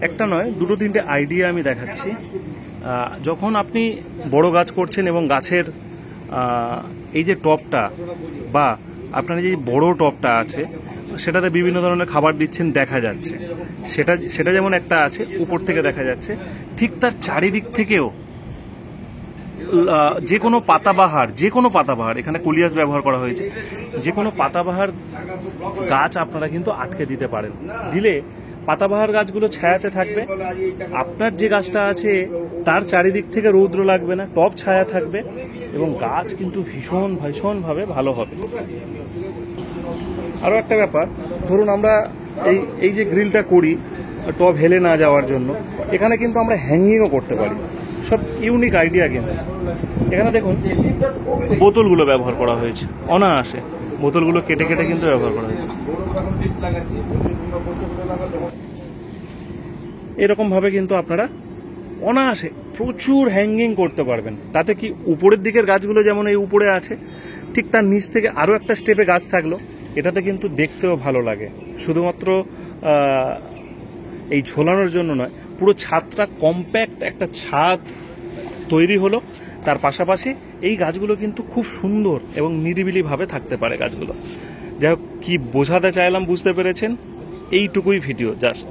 একটা নয়, দুটো তিনটে আইডিয়া আমি দেখাচ্ছি। যখন আপনি বড় গাছ করছেন এবং গাছের এই যে টবটা বা আপনার যে বড় টবটা আছে সেটাতে বিভিন্ন ধরনের খাবার দিচ্ছেন দেখা যাচ্ছে, সেটা যেমন একটা আছে উপর থেকে দেখা যাচ্ছে, ঠিক তার চারিদিক থেকেও যে কোনো পাতাবাহার এখানে কলিয়াস ব্যবহার করা হয়েছে, যে কোনো পাতাবাহার গাছ আপনারা কিন্তু আটকে দিতে পারেন। দিলে পাতাবাহার গাছগুলো ছায়াতে থাকবে, আপনার যে গাছটা আছে তার চারিদিক থেকে রৌদ্র লাগবে না, টব ছায়া থাকবে এবং গাছ কিন্তু ভীষণভাবে ভালো হবে। আরও একটা ব্যাপার, ধরুন আমরা এই যে গ্রিলটা করি টব হেলে না যাওয়ার জন্য, এখানে কিন্তু আমরা হ্যাঙ্গিংও করতে পারি। সব ইউনিক আইডিয়া। কিন্তু এখানে দেখুন বোতলগুলো ব্যবহার করা হয়েছে, অনায়াসে বোতলগুলো কেটে কিন্তু ব্যবহার করা হয়েছে। এরকমভাবে কিন্তু আপনারা অনায়াসে প্রচুর হ্যাঙ্গিং করতে পারবেন। তাতে কি উপরের দিকের গাছগুলো যেমন এই উপরে আছে, ঠিক তার নিচ থেকে আরও একটা স্টেপে গাছ থাকলো, এটাতে কিন্তু দেখতেও ভালো লাগে। শুধুমাত্র এই ঝোলানোর জন্য নয়, পুরো ছাদটা কম্প্যাক্ট একটা ছাদ তৈরি হলো। তার পাশাপাশি এই গাছগুলো কিন্তু খুব সুন্দর এবং নিরিবিলিভাবে থাকতে পারে গাছগুলো। যাই হোক, কী বোঝাতে চাইলাম বুঝতে পেরেছেন? এইটুকুই ভিডিও জাস্ট।